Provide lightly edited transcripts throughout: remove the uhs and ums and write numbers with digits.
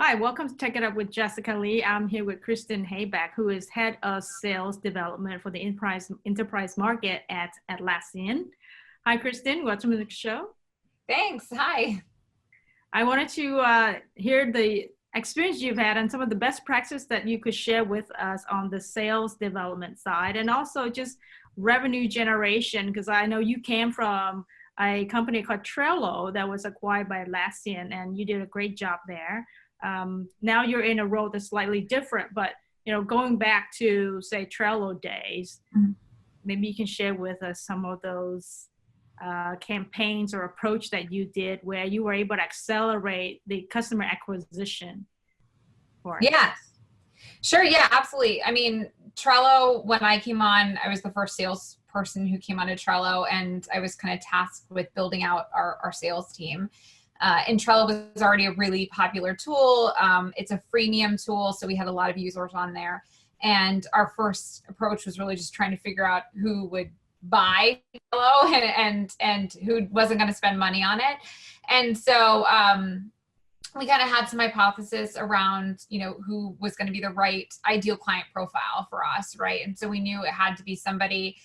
Hi, welcome to Check It Up with Jessica Lee. I'm here with Kristen Habacht, who is Head of Sales Development for the Enterprise Market at Atlassian. Hi, Kristen. Welcome to the show. Thanks. Hi. I wanted to hear the experience you've had and some of the best practices that you could share with us on the sales development side, and also just revenue generation, because I know you came from a company called Trello that was acquired by Atlassian, and you did a great job there. Now you're in a role that's slightly different, but going back to say Trello days, maybe you can share with us some of those campaigns or approach that you did where you were able to accelerate the customer acquisition for it. Yeah, sure. Yeah, absolutely. I mean, Trello, when I came on, I was the first salesperson who came onto Trello, and I was kind of tasked with building out our sales team. And Trello was already a really popular tool. It's a freemium tool, so we had a lot of users on there. And our first approach was really just trying to figure out who would buy Trello and who wasn't going to spend money on it. And so we kind of had some hypothesis around, who was going to be the right ideal client profile for us, right? And so we knew it had to be somebody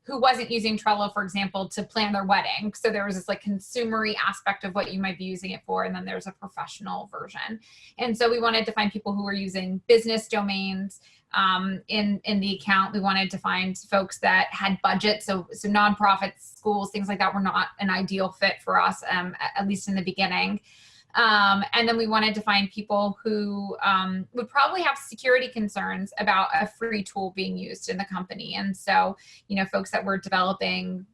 who wasn't using Trello, for example, to plan their wedding. So there was this like consumery aspect of what you might be using it for, and then there's a professional version. And so we wanted to find people who were using business domains in the account. We wanted to find folks that had budget, so nonprofits, schools, things like that were not an ideal fit for us, at least in the beginning. And then we wanted to find people who would probably have security concerns about a free tool being used in the company. And so, folks that were developing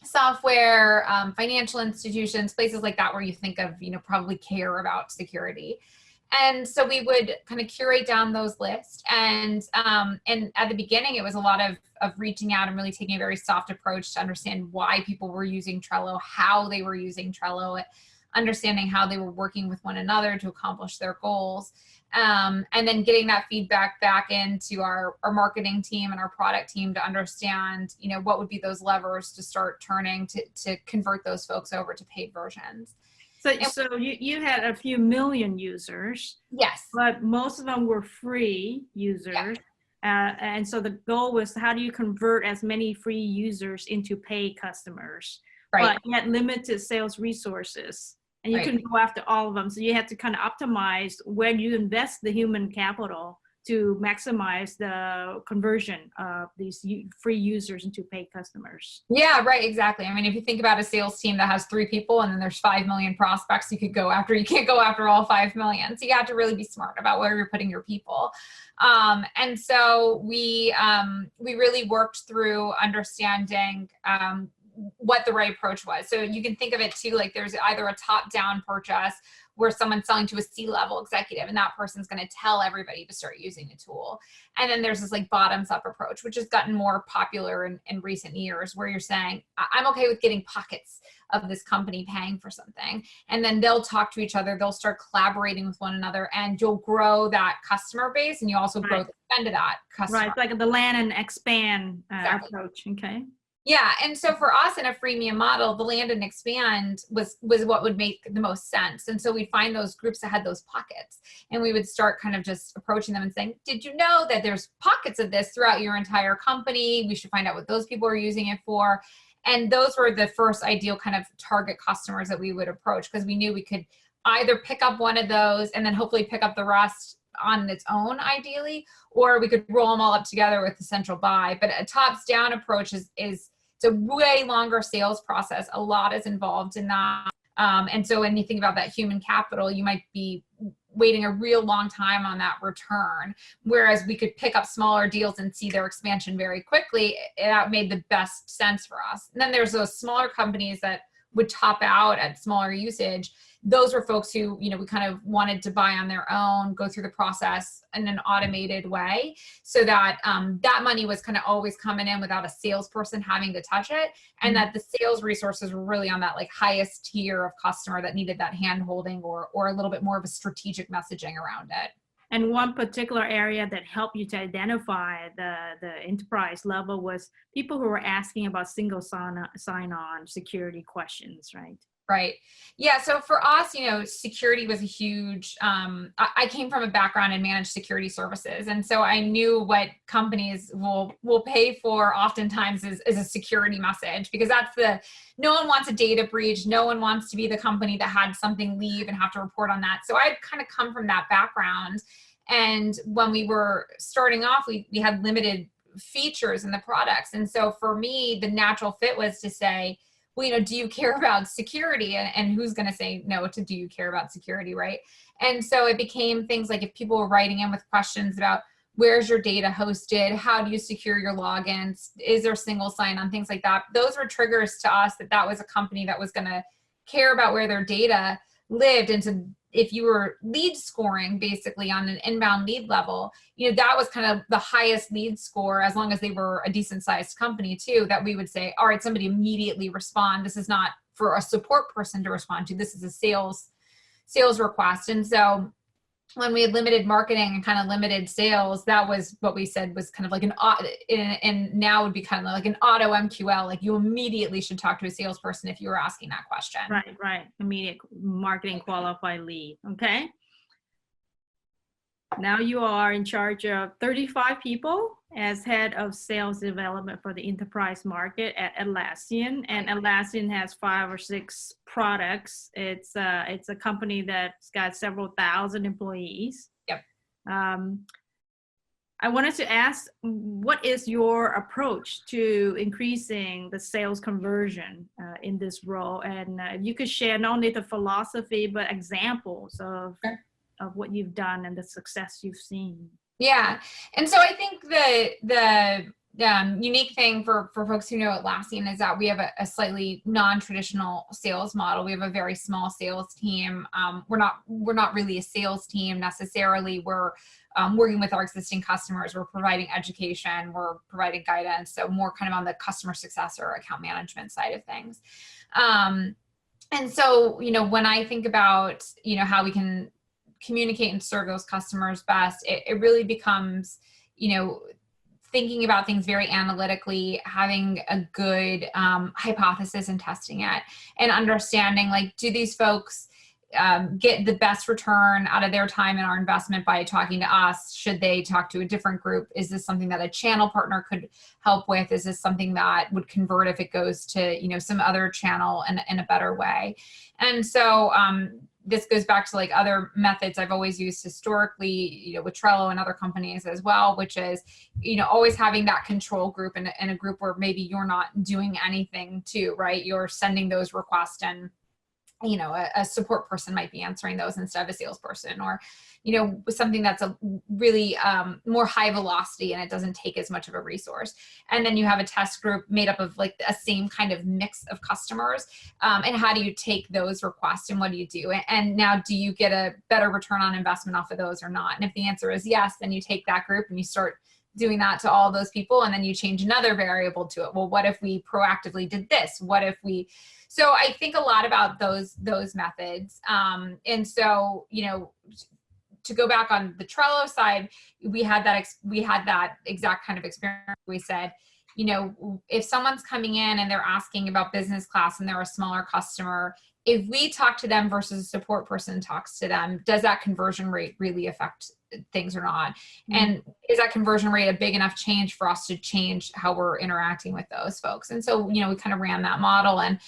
software, financial institutions, places like that where you think of, probably care about security. And so we would kind of curate down those lists. And at the beginning, it was a lot of reaching out and really taking a very soft approach to understand why people were using Trello, how they were using Trello, understanding how they were working with one another to accomplish their goals, and then getting that feedback back into our marketing team and our product team to understand, what would be those levers to start turning to convert those folks over to paid versions. So you had a few million users. Yes. But most of them were free users. Yeah. And so the goal was, how do you convert as many free users into paid customers? Right. But you had limited sales resources, and you couldn't go after all of them. So you had to kind of optimize where you invest the human capital to maximize the conversion of these free users into paid customers. Yeah, right, exactly. I mean, if you think about a sales team that has 3 people and then there's 5 million prospects you could go after, you can't go after all 5 million. So you have to really be smart about where you're putting your people. And so we really worked through understanding what the right approach was. So you can think of it too, like there's either a top-down purchase where someone's selling to a C-level executive and that person's going to tell everybody to start using the tool. And then there's this like bottoms-up approach, which has gotten more popular in recent years, where you're saying, I'm okay with getting pockets of this company paying for something. And then they'll talk to each other, they'll start collaborating with one another, and you'll grow that customer base, and you also grow the spend of that customer. Right, like the land and expand approach, okay? Yeah, and so for us in a freemium model, the land and expand was what would make the most sense. And so we'd find those groups that had those pockets, and we would start kind of just approaching them and saying, did you know that there's pockets of this throughout your entire company? We should find out what those people are using it for. And those were the first ideal kind of target customers that we would approach, because we knew we could either pick up one of those and then hopefully pick up the rest on its own ideally, or we could roll them all up together with the central buy. But a tops down approach is it's a way longer sales process. A lot is involved in that. And so when you think about that human capital, you might be waiting a real long time on that return. Whereas we could pick up smaller deals and see their expansion very quickly. That made the best sense for us. And then there's those smaller companies that would top out at smaller usage. Those were folks who, we kind of wanted to buy on their own, go through the process in an automated way, so that that money was kind of always coming in without a salesperson having to touch it, and that the sales resources were really on that like highest tier of customer that needed that hand holding or a little bit more of a strategic messaging around it. And one particular area that helped you to identify the enterprise level was people who were asking about single sign-on security questions, right? Right. Yeah. So for us, security was a huge, I came from a background in managed security services. And so I knew what companies will pay for oftentimes is a security message, because no one wants a data breach. No one wants to be the company that had something leave and have to report on that. So I'd kind of come from that background. And when we were starting off, we had limited features in the products. And so for me, the natural fit was to say, well, do you care about security? And who's going to say no to do you care about security, right? And so it became things like if people were writing in with questions about where's your data hosted, how do you secure your logins, is there single sign-on, things like that. Those were triggers to us that was a company that was going to care about where their data lived. And so if you were lead scoring basically on an inbound lead level, that was kind of the highest lead score, as long as they were a decent sized company too, that we would say, all right, somebody immediately respond. This is not for a support person to respond to. This is a sales request. And so when we had limited marketing and kind of limited sales, that was what we said was kind of like and now would be kind of like an auto MQL. Like you immediately should talk to a salesperson if you were asking that question. Right. Immediate marketing qualified lead. Okay. Now you are in charge of 35 people as head of sales development for the enterprise market at Atlassian. And Atlassian has 5 or 6 products. It's a company that's got several thousand employees. Yep. I wanted to ask, what is your approach to increasing the sales conversion in this role? And if you could share not only the philosophy, but examples of what you've done and the success you've seen. Yeah. And so I think the unique thing for folks who know Atlassian is that we have a slightly non-traditional sales model. We have a very small sales team. We're not really a sales team necessarily. We're working with our existing customers. We're providing education. We're providing guidance. So more kind of on the customer success or account management side of things. And so, when I think about, how we can communicate and serve those customers best, it really becomes, thinking about things very analytically, having a good hypothesis and testing it, and understanding, like, do these folks get the best return out of their time and our investment by talking to us? Should they talk to a different group? Is this something that a channel partner could help with? Is this something that would convert if it goes to, some other channel in a better way? And so this goes back to like other methods I've always used historically, with Trello and other companies as well, which is, always having that control group and a group where maybe you're not doing anything too, right? You're sending those requests, and a support person might be answering those instead of a salesperson, or, something that's a really more high velocity and it doesn't take as much of a resource. And then you have a test group made up of like a same kind of mix of customers. And how do you take those requests and what do you do? And now, do you get a better return on investment off of those or not? And if the answer is yes, then you take that group and you start doing that to all those people. And then you change another variable to it. Well, what if we proactively did this? What if we... So I think a lot about those methods. And so, to go back on the Trello side, we had that exact kind of experience. We said, if someone's coming in and they're asking about business class and they're a smaller customer, if we talk to them versus a support person talks to them, does that conversion rate really affect things or not? Mm-hmm. And is that conversion rate a big enough change for us to change how we're interacting with those folks? And so, we kind of ran that model. And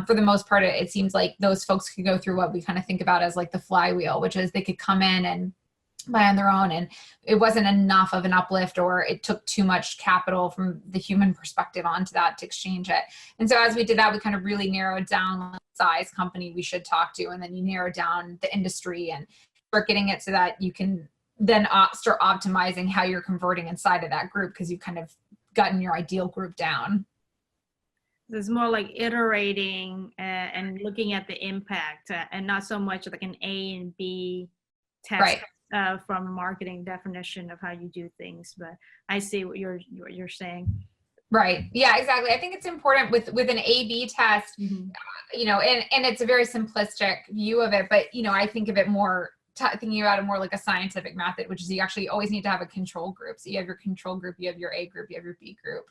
for the most part, it seems like those folks could go through what we kind of think about as like the flywheel, which is they could come in and buy on their own, and it wasn't enough of an uplift, or it took too much capital from the human perspective onto that to exchange it. And so as we did that, we kind of really narrowed down the size company we should talk to, and then you narrow down the industry and start getting it so that you can then start optimizing how you're converting inside of that group, because you've kind of gotten your ideal group down. It's more like iterating and looking at the impact, and not so much like an A and B test. Right. From a marketing definition of how you do things, but I see what you're saying. Right. Yeah, exactly. I think it's important with an A/B test, mm-hmm. And it's a very simplistic view of it, but I think of it more thinking about it more like a scientific method, which is you actually always need to have a control group. So you have your control group, you have your A group, you have your B group,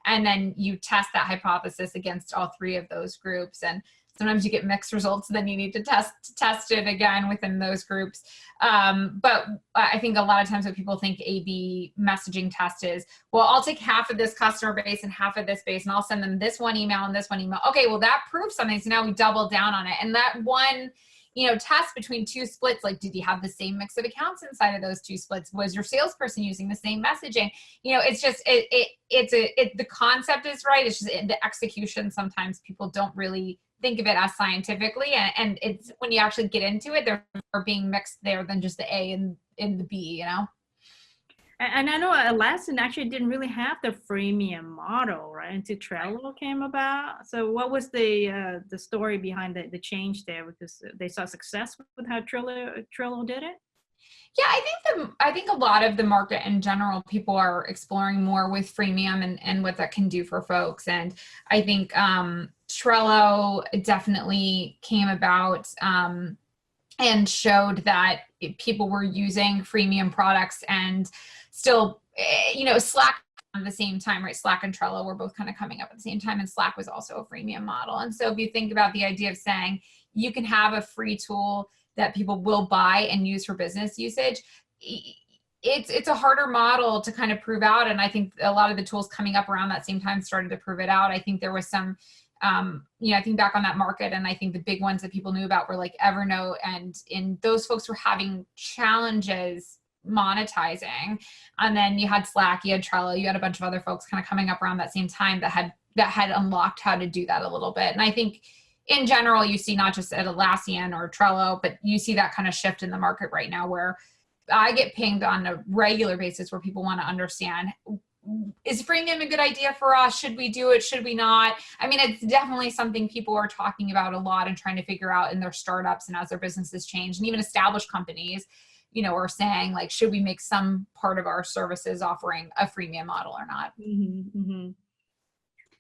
and then you test that hypothesis against all 3 of those groups. And sometimes you get mixed results, then you need to test it again within those groups. But I think a lot of times what people think A/B messaging test is, well, I'll take half of this customer base and half of this base, and I'll send them this one email and this one email. Okay, well, that proves something. So now we double down on it. And that one, test between two splits, like, did you have the same mix of accounts inside of those two splits? Was your salesperson using the same messaging? It's just, the concept is right. It's just the execution. Sometimes people don't really think of it as scientifically. And it's when you actually get into it, they're being mixed there than just the A and the B, And I know Atlassian actually didn't really have the freemium model, right? Until Trello came about. So what was the story behind the change there? Because they saw success with how Trello did it? Yeah, I think a lot of the market in general, people are exploring more with freemium and what that can do for folks. And I think Trello definitely came about and showed that people were using freemium products and still, Slack at the same time, right? Slack and Trello were both kind of coming up at the same time, and Slack was also a freemium model. And so if you think about the idea of saying you can have a free tool that people will buy and use for business usage, it's a harder model to kind of prove out. And I think a lot of the tools coming up around that same time started to prove it out. I think there was some, I think back on that market, and I think the big ones that people knew about were like Evernote, and those folks were having challenges monetizing. And then you had Slack, you had Trello, you had a bunch of other folks kind of coming up around that same time that had unlocked how to do that a little bit. And I think in general, you see not just at Atlassian or Trello, but you see that kind of shift in the market right now where I get pinged on a regular basis where people want to understand, is freemium a good idea for us? Should we do it? Should we not? I mean, it's definitely something people are talking about a lot and trying to figure out in their startups and as their businesses change, and even established companies, are saying, like, should we make some part of our services offering a freemium model or not? Mm-hmm, mm-hmm.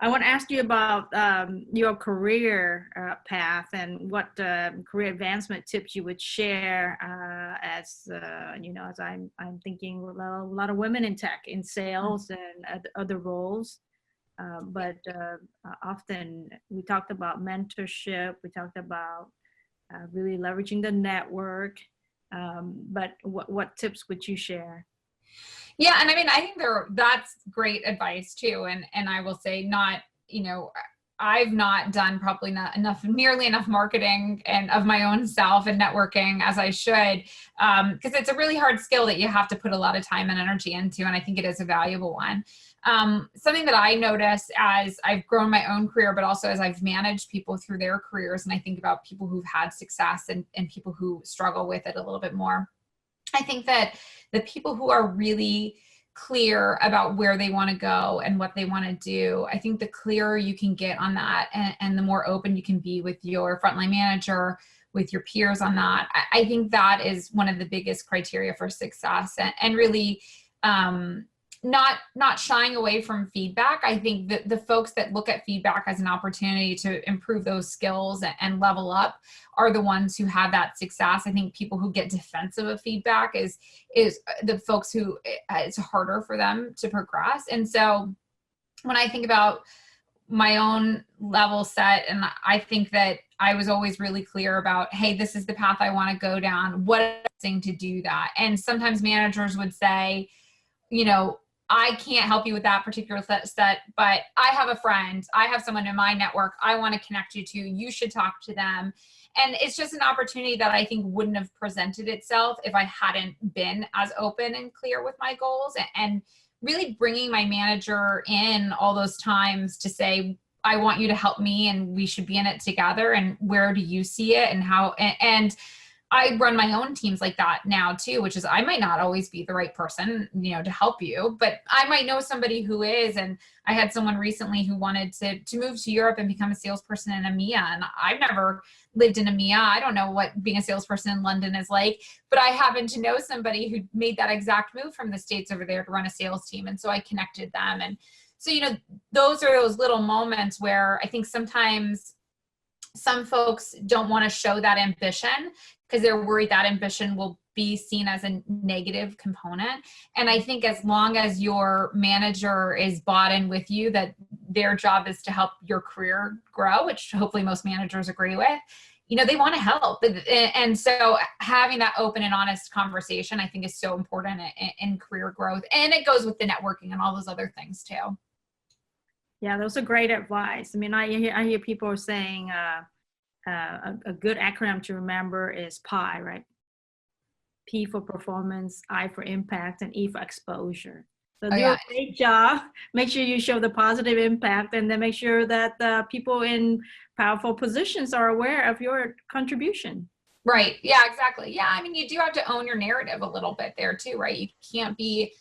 I want to ask you about your career path and what career advancement tips you would share as I'm thinking a lot of women in tech, in sales and other roles. But often we talked about mentorship, we talked about really leveraging the network. But what tips would you share? Yeah. And I mean, I think that's great advice too. And I will say I've not done probably not nearly enough marketing and of my own self and networking as I should, because it's a really hard skill that you have to put a lot of time and energy into. And I think it is a valuable one. Something that I notice as I've grown my own career, but also as I've managed people through their careers, and I think about people who've had success and people who struggle with it a little bit more. I think that the people who are really clear about where they want to go and what they want to do, I think the clearer you can get on that and the more open you can be with your frontline manager, with your peers on that, I think that is one of the biggest criteria for success. And really not shying away from feedback. I think that the folks that look at feedback as an opportunity to improve those skills and level up are the ones who have that success. I think people who get defensive of feedback is the folks who it's harder for them to progress. And so when I think about my own level set, and I think that I was always really clear about, hey, this is the path I want to go down. What is thing to do that? And sometimes managers would say, I can't help you with that particular set, but I have a friend, I have someone in my network I want to connect you to, you should talk to them. And it's just an opportunity that I think wouldn't have presented itself if I hadn't been as open and clear with my goals, and really bringing my manager in all those times to say, I want you to help me and we should be in it together. And where do you see it and how, and I run my own teams like that now too, which is I might not always be the right person, to help you, but I might know somebody who is. And I had someone recently who wanted to move to Europe and become a salesperson in EMEA. And I've never lived in EMEA. I don't know what being a salesperson in London is like, but I happen to know somebody who made that exact move from the States over there to run a sales team. And so I connected them. And so, those are those little moments where I think sometimes some folks don't want to show that ambition because they're worried that ambition will be seen as a negative component. And I think as long as your manager is bought in with you that their job is to help your career grow, which hopefully most managers agree with, they want to help. And so having that open and honest conversation, I think, is so important in career growth. And it goes with the networking and all those other things too. Yeah, those are great advice. I mean, I hear people saying a good acronym to remember is PI, right? P for performance, I for impact, and E for exposure. So do a great job. Make sure you show the positive impact, and then make sure that people in powerful positions are aware of your contribution. Right. Yeah, exactly. Yeah. I mean, you do have to own your narrative a little bit there too, right? You can't be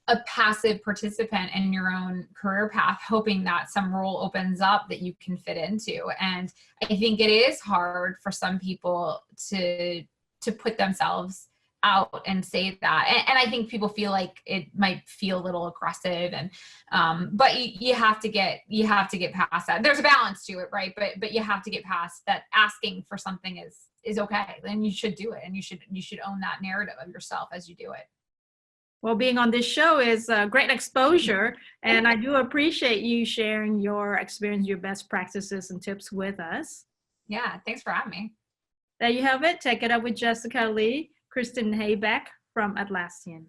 a passive participant in your own career path, hoping that some role opens up that you can fit into. And I think it is hard for some people to put themselves out and say that. And I think people feel like it might feel a little aggressive, and but you have to get past that. There's a balance to it, right? But you have to get past that. Asking for something is okay, and you should do it, and you should own that narrative of yourself as you do it. Well, being on this show is great exposure, and I do appreciate you sharing your experience, your best practices and tips with us. Yeah, thanks for having me. There you have it. Take it up with Jessica Lee, Kristen Habacht from Atlassian.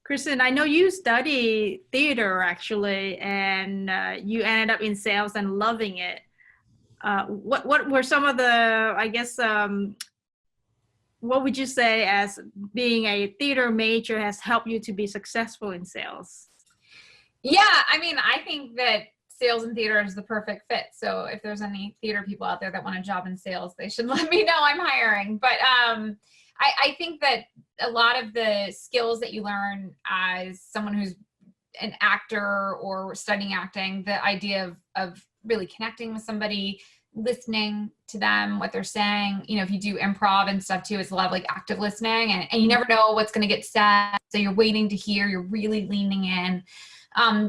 Kristen, I know you study theater actually, and you ended up in sales and loving it. What were some of the, I guess, what would you say as being a theater major has helped you to be successful in sales? Yeah, I mean, I think that sales and theater is the perfect fit. So if there's any theater people out there that want a job in sales, they should let me know. I'm hiring. But I think that a lot of the skills that you learn as someone who's an actor or studying acting, the idea of really connecting with somebody, listening to them, what they're saying, if you do improv and stuff too, it's a lot of like active listening, and you never know what's going to get said. So you're waiting to hear, you're really leaning in.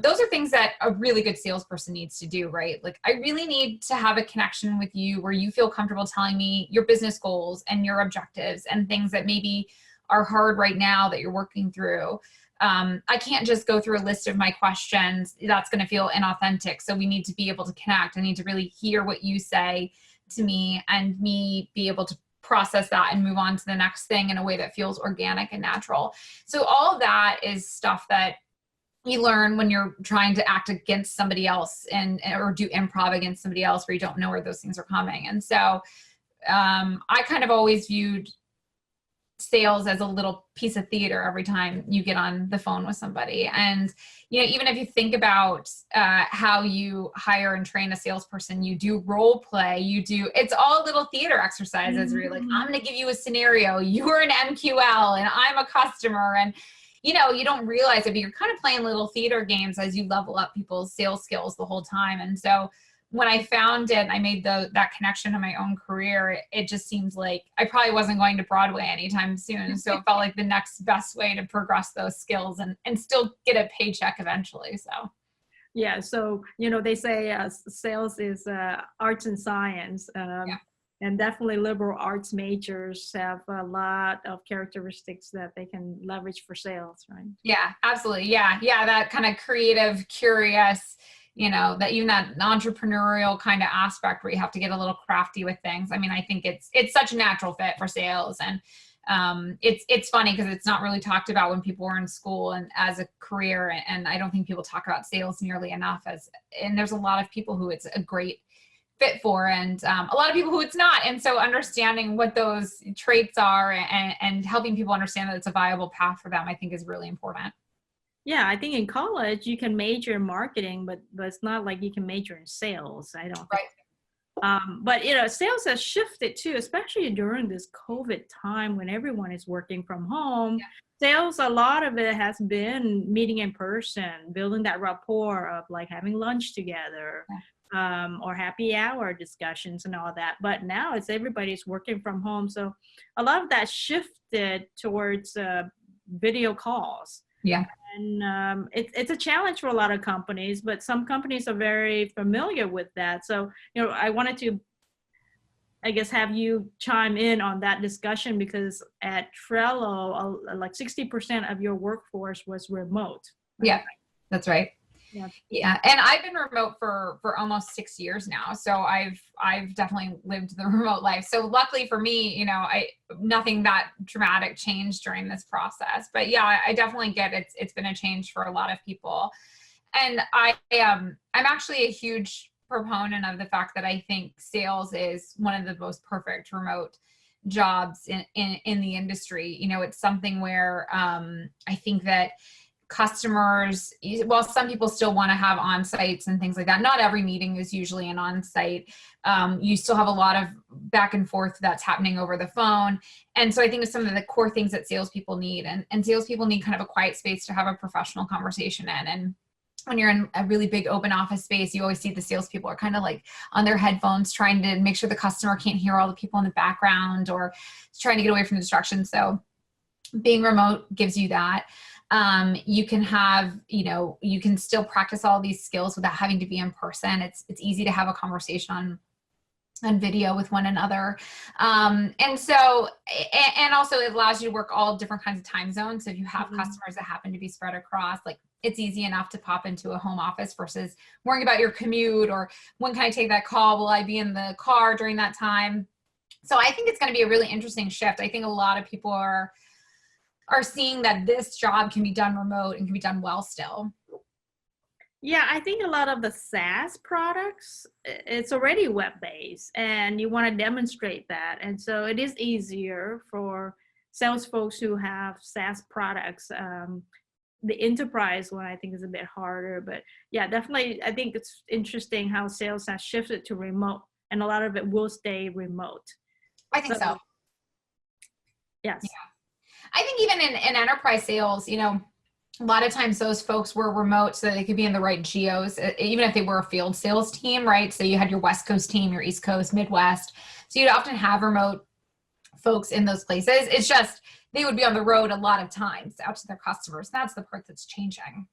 Those are things that a really good salesperson needs to do, right? Like, I really need to have a connection with you where you feel comfortable telling me your business goals and your objectives and things that maybe are hard right now that you're working through. I can't just go through a list of my questions. That's going to feel inauthentic. So we need to be able to connect. I need to really hear what you say to me, and me be able to process that and move on to the next thing in a way that feels organic and natural. So all of that is stuff that you learn when you're trying to act against somebody else or do improv against somebody else where you don't know where those things are coming. And so I kind of always viewed sales as a little piece of theater every time you get on the phone with somebody. And even if you think about how you hire and train a salesperson, you do role play, it's all little theater exercises where you're like, I'm going to give you a scenario, you're an MQL and I'm a customer, and you don't realize it, but you're kind of playing little theater games as you level up people's sales skills the whole time. And so when I found it, I made that connection in my own career. It just seems like I probably wasn't going to Broadway anytime soon. So it felt like the next best way to progress those skills and still get a paycheck eventually. So. Yeah. So, they say sales is arts and science. Yeah. And definitely liberal arts majors have a lot of characteristics that they can leverage for sales, right? Yeah, absolutely. Yeah. Yeah. That kind of creative, curious, that even that entrepreneurial kind of aspect where you have to get a little crafty with things. I mean, I think it's such a natural fit for sales. And it's funny because it's not really talked about when people are in school and as a career. And I don't think people talk about sales nearly enough and there's a lot of people who it's a great fit for, and a lot of people who it's not. And so understanding what those traits are and helping people understand that it's a viable path for them, I think is really important. Yeah, I think in college you can major in marketing, but it's not like you can major in sales. I don't think. But sales has shifted too, especially during this COVID time when everyone is working from home. Yeah. Sales, a lot of it has been meeting in person, building that rapport of like having lunch together. Yeah. Or happy hour discussions and all that. But now everybody's working from home. So a lot of that shifted towards video calls. Yeah. And it's a challenge for a lot of companies, but some companies are very familiar with that. So, I wanted to, I guess, have you chime in on that discussion, because at Trello, like 60% of your workforce was remote. Right? Yeah, that's right. Yeah. Yeah, and I've been remote for almost 6 years now, so I've definitely lived the remote life. So luckily for me, nothing that dramatic changed during this process. But yeah, I definitely get it's been a change for a lot of people, and I'm actually a huge proponent of the fact that I think sales is one of the most perfect remote jobs in the industry. It's something where I think that customers, well, some people still want to have on-sites and things like that. Not every meeting is usually an on-site. You still have a lot of back and forth that's happening over the phone. And so I think it's some of the core things that salespeople need. And salespeople need kind of a quiet space to have a professional conversation in. And when you're in a really big open office space, you always see the salespeople are kind of like on their headphones trying to make sure the customer can't hear all the people in the background, or trying to get away from the distractions. So being remote gives you that. You can have, you can still practice all these skills without having to be in person. It's easy to have a conversation on video with one another. And also it allows you to work all different kinds of time zones. So if you have customers that happen to be spread across, like, it's easy enough to pop into a home office versus worrying about your commute, or when can I take that call? Will I be in the car during that time? So I think it's going to be a really interesting shift. I think a lot of people are seeing that this job can be done remote and can be done well still. Yeah, I think a lot of the SaaS products, it's already web-based, and you want to demonstrate that. And so it is easier for sales folks who have SaaS products. The enterprise one, I think, is a bit harder. But yeah, definitely, I think it's interesting how sales has shifted to remote, and a lot of it will stay remote. I think so. Yes. Yeah. I think even in enterprise sales, a lot of times those folks were remote so that they could be in the right geos, even if they were a field sales team, right? So you had your West Coast team, your East Coast, Midwest. So you'd often have remote folks in those places. It's just they would be on the road a lot of times out to their customers. That's the part that's changing.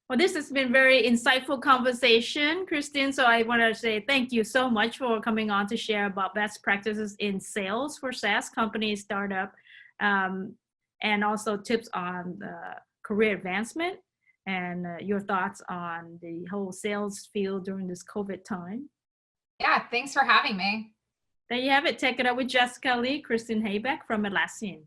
Well, this has been very insightful conversation, Kristen. So I want to say thank you so much for coming on to share about best practices in sales for SaaS companies, startup, and also tips on the career advancement, and your thoughts on the whole sales field during this COVID time. Yeah, thanks for having me. There you have it. Take it up with Jessica Lee, Kristen Habacht from Atlassian.